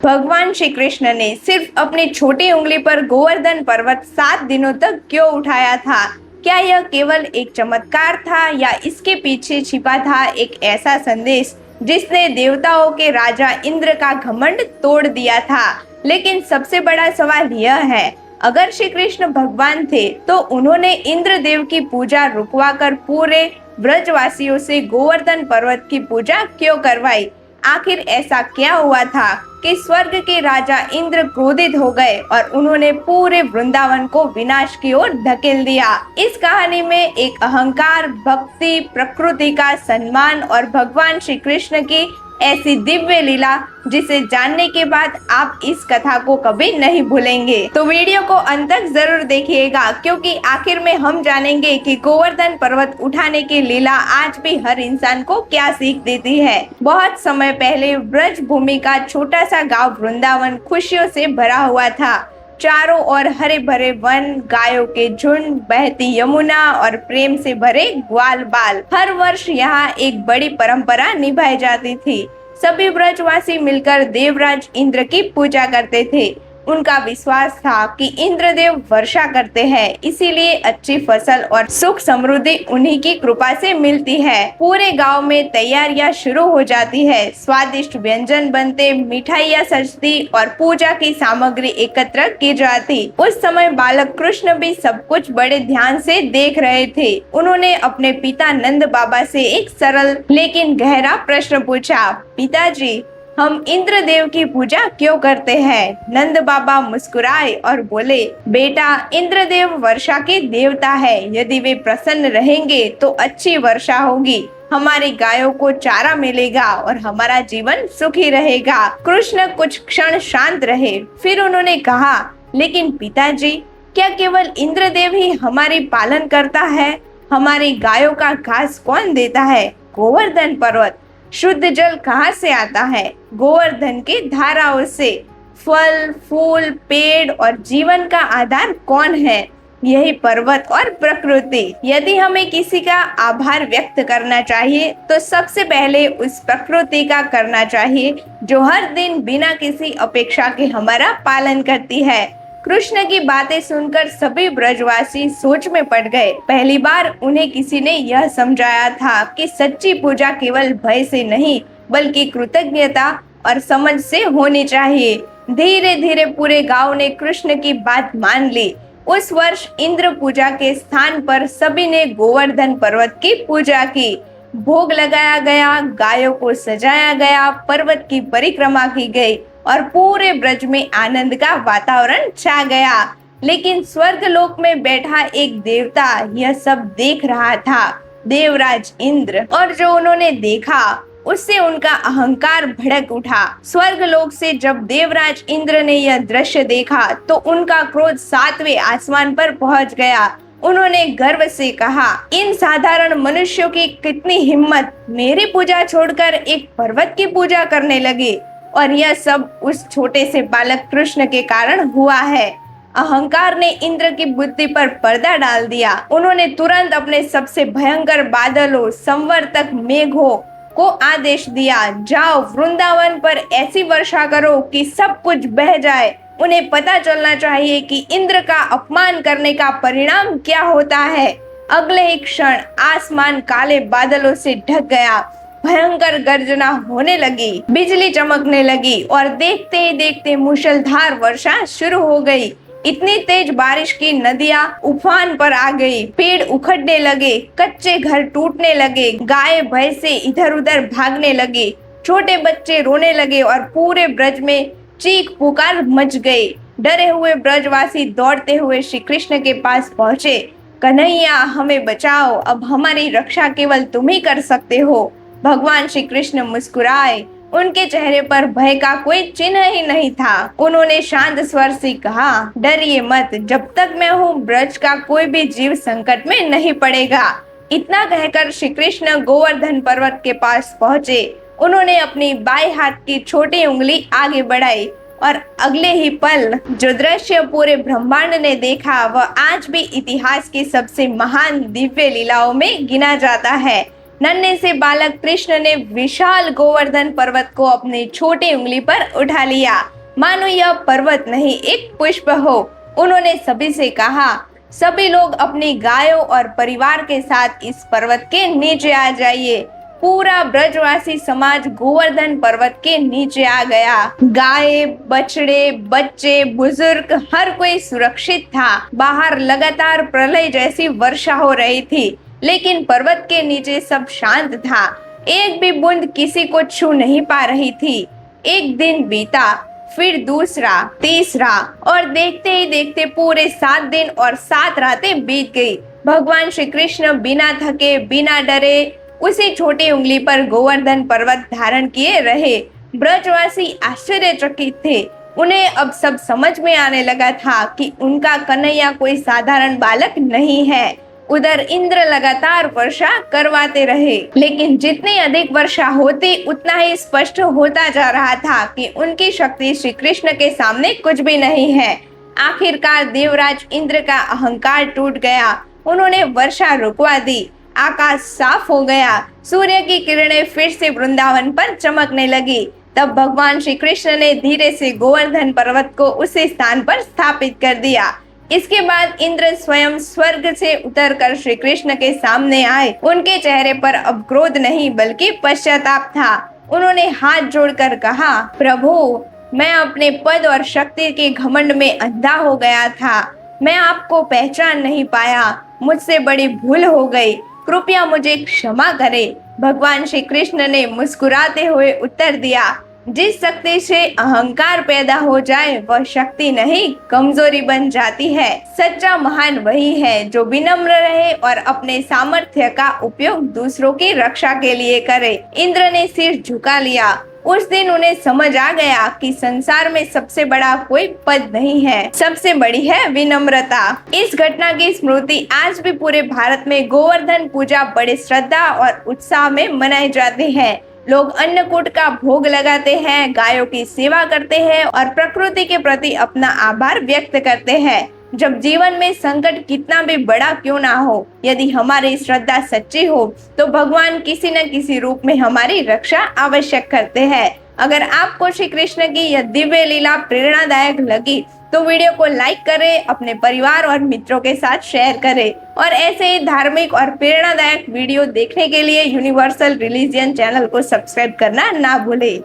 भगवान श्री कृष्ण ने सिर्फ अपनी छोटी उंगली पर गोवर्धन पर्वत 7 दिनों तक क्यों उठाया था? क्या यह केवल एक चमत्कार था या इसके पीछे छिपा था एक ऐसा संदेश जिसने देवताओं के राजा इंद्र का घमंड तोड़ दिया था? लेकिन सबसे बड़ा सवाल यह है, अगर श्री कृष्ण भगवान थे तो उन्होंने इंद्रदेव की पूजा रुकवाकर पूरे ब्रजवासियों से गोवर्धन पर्वत की पूजा क्यों करवाई? आखिर ऐसा क्या हुआ था कि स्वर्ग के राजा इंद्र क्रोधित हो गए और उन्होंने पूरे वृंदावन को विनाश की ओर धकेल दिया? इस कहानी में एक अहंकार, भक्ति, प्रकृति का सम्मान और भगवान श्री कृष्ण की ऐसी दिव्य लीला जिसे जानने के बाद आप इस कथा को कभी नहीं भूलेंगे। तो वीडियो को अंत तक जरूर देखिएगा, क्योंकि आखिर में हम जानेंगे कि गोवर्धन पर्वत उठाने की लीला आज भी हर इंसान को क्या सीख देती है। बहुत समय पहले ब्रज भूमि का छोटा सा गांव वृंदावन खुशियों से भरा हुआ था। चारों ओर हरे भरे वन, गायों के झुंड, बहती यमुना और प्रेम से भरे ग्वाल बाल। हर वर्ष यहाँ एक बड़ी परंपरा निभाई जाती थी। सभी ब्रजवासी मिलकर देवराज इंद्र की पूजा करते थे। उनका विश्वास था कि इंद्रदेव वर्षा करते हैं, इसीलिए अच्छी फसल और सुख समृद्धि उन्हीं की कृपा से मिलती है। पूरे गांव में तैयारियां शुरू हो जाती है। स्वादिष्ट व्यंजन बनते, मिठाइयां सजती और पूजा की सामग्री एकत्र की जाती। उस समय बालक कृष्ण भी सब कुछ बड़े ध्यान से देख रहे थे। उन्होंने अपने पिता नंद बाबा से एक सरल लेकिन गहरा प्रश्न पूछा, पिताजी, हम इंद्रदेव की पूजा क्यों करते हैं? नंद बाबा मुस्कुराए और बोले, बेटा, इंद्रदेव वर्षा के देवता है। यदि वे प्रसन्न रहेंगे तो अच्छी वर्षा होगी, हमारी गायों को चारा मिलेगा और हमारा जीवन सुखी रहेगा। कृष्ण कुछ क्षण शांत रहे, फिर उन्होंने कहा, लेकिन पिताजी, क्या केवल इंद्रदेव ही हमारी पालन करता है? हमारी गायों का घास कौन देता है? गोवर्धन पर्वत। शुद्ध जल कहाँ से आता है? गोवर्धन की धाराओं से। फल, फूल, पेड़ और जीवन का आधार कौन है? यही पर्वत और प्रकृति। यदि हमें किसी का आभार व्यक्त करना चाहिए तो सबसे पहले उस प्रकृति का करना चाहिए जो हर दिन बिना किसी अपेक्षा के हमारा पालन करती है। कृष्ण की बातें सुनकर सभी ब्रजवासी सोच में पड़ गए। पहली बार उन्हें किसी ने यह समझाया था कि सच्ची पूजा केवल भय से नहीं बल्कि कृतज्ञता और समझ से होनी चाहिए। धीरे धीरे पूरे गांव ने कृष्ण की बात मान ली। उस वर्ष इंद्र पूजा के स्थान पर सभी ने गोवर्धन पर्वत की पूजा की। भोग लगाया गया, गायों को सजाया गया, पर्वत की परिक्रमा की गई और पूरे ब्रज में आनंद का वातावरण छा गया। लेकिन स्वर्ग लोक में बैठा एक देवता यह सब देख रहा था, देवराज इंद्र। और जो उन्होंने देखा उससे उनका अहंकार भड़क उठा। स्वर्ग लोक से जब देवराज इंद्र ने यह दृश्य देखा तो उनका क्रोध 7वें आसमान पर पहुंच गया। उन्होंने गर्व से कहा, इन साधारण मनुष्यों की कितनी हिम्मत, मेरी पूजा छोड़कर एक पर्वत की पूजा करने लगे। और यह सब उस छोटे से बालक कृष्ण के कारण हुआ है। अहंकार ने इंद्र की बुद्धि पर पर्दा डाल दिया। उन्होंने तुरंत अपने सबसे भयंकर बादलों, संवर्तक मेघों को आदेश दिया, जाओ वृंदावन पर ऐसी वर्षा करो कि सब कुछ बह जाए। उन्हें पता चलना चाहिए कि इंद्र का अपमान करने का परिणाम क्या होता है। अगले ही क्षण आसमान काले बादलों से ढक गया। भयंकर गर्जना होने लगी, बिजली चमकने लगी और देखते ही देखते मूसलाधार वर्षा शुरू हो गई। इतनी तेज बारिश की नदियां उफान पर आ गई, पेड़ उखड़ने लगे, कच्चे घर टूटने लगे, गाय भैंसे इधर उधर भागने लगे, छोटे बच्चे रोने लगे और पूरे ब्रज में चीख पुकार मच गई। डरे हुए ब्रजवासी दौड़ते हुए श्री कृष्ण के पास पहुँचे। कन्हैया, हमें बचाओ, अब हमारी रक्षा केवल तुम ही कर सकते हो। भगवान श्री कृष्ण मुस्कुराए, उनके चेहरे पर भय का कोई चिन्ह ही नहीं था। उन्होंने शांत स्वर से कहा, डरिए मत, जब तक मैं हूँ ब्रज का कोई भी जीव संकट में नहीं पड़ेगा। इतना कहकर श्री कृष्ण गोवर्धन पर्वत के पास पहुँचे। उन्होंने अपनी बाएं हाथ की छोटी उंगली आगे बढ़ाई और अगले ही पल जो दृश्य पूरे ब्रह्मांड ने देखा वह आज भी इतिहास की सबसे महान दिव्य लीलाओं में गिना जाता है। नन्हे से बालक कृष्ण ने विशाल गोवर्धन पर्वत को अपनी छोटी उंगली पर उठा लिया, मानो यह पर्वत नहीं एक पुष्प हो। उन्होंने सभी से कहा, सभी लोग अपनी गायों और परिवार के साथ इस पर्वत के नीचे आ जाइए। पूरा ब्रजवासी समाज गोवर्धन पर्वत के नीचे आ गया। गाय, बछड़े, बच्चे, बुजुर्ग, हर कोई सुरक्षित था। बाहर लगातार प्रलय जैसी वर्षा हो रही थी, लेकिन पर्वत के नीचे सब शांत था। एक भी बूंद किसी को छू नहीं पा रही थी। एक दिन बीता, फिर दूसरा, तीसरा, और देखते ही देखते पूरे 7 दिन और 7 रातें बीत गई। भगवान श्री कृष्ण बिना थके, बिना डरे उसी छोटी उंगली पर गोवर्धन पर्वत धारण किए रहे। ब्रजवासी आश्चर्यचकित थे। उन्हें अब सब समझ में आने लगा था कि उनका कन्हैया कोई साधारण बालक नहीं है। उधर इंद्र लगातार वर्षा करवाते रहे, लेकिन जितनी अधिक वर्षा होती उतना ही स्पष्ट होता जा रहा था कि उनकी शक्ति श्री कृष्ण के सामने कुछ भी नहीं है। आखिरकार देवराज इंद्र का अहंकार टूट गया। उन्होंने वर्षा रुकवा दी। आकाश साफ हो गया। सूर्य की किरणें फिर से वृंदावन पर चमकने लगी। तब भगवान श्री कृष्ण ने धीरे से गोवर्धन पर्वत को उसी स्थान पर स्थापित कर दिया। इसके बाद इंद्र स्वयं स्वर्ग से उतरकर श्री कृष्ण के सामने आए। उनके चेहरे पर अब क्रोध नहीं बल्कि पश्चाताप था। उन्होंने हाथ जोड़कर कहा, प्रभु, मैं अपने पद और शक्ति के घमंड में अंधा हो गया था। मैं आपको पहचान नहीं पाया। मुझसे बड़ी भूल हो गई। कृपया मुझे क्षमा करें। भगवान श्री कृष्ण ने मुस्कुराते हुए उत्तर दिया, जिस शक्ति से अहंकार पैदा हो जाए वह शक्ति नहीं कमजोरी बन जाती है। सच्चा महान वही है जो विनम्र रहे और अपने सामर्थ्य का उपयोग दूसरों की रक्षा के लिए करे। इंद्र ने सिर झुका लिया। उस दिन उन्हें समझ आ गया कि संसार में सबसे बड़ा कोई पद नहीं है, सबसे बड़ी है विनम्रता। इस घटना की स्मृति आज भी पूरे भारत में गोवर्धन पूजा बड़े श्रद्धा और उत्साह में मनाई जाती है। लोग अन्नकूट का भोग लगाते हैं, गायों की सेवा करते हैं और प्रकृति के प्रति अपना आभार व्यक्त करते हैं। जब जीवन में संकट कितना भी बड़ा क्यों ना हो, यदि हमारी श्रद्धा सच्ची हो तो भगवान किसी न किसी रूप में हमारी रक्षा आवश्यक करते हैं। अगर आपको श्री कृष्ण की यह दिव्य लीला प्रेरणादायक लगी तो वीडियो को लाइक करें, अपने परिवार और मित्रों के साथ शेयर करें और ऐसे ही धार्मिक और प्रेरणादायक वीडियो देखने के लिए यूनिवर्सल रिलीजियन चैनल को सब्सक्राइब करना ना भूलें।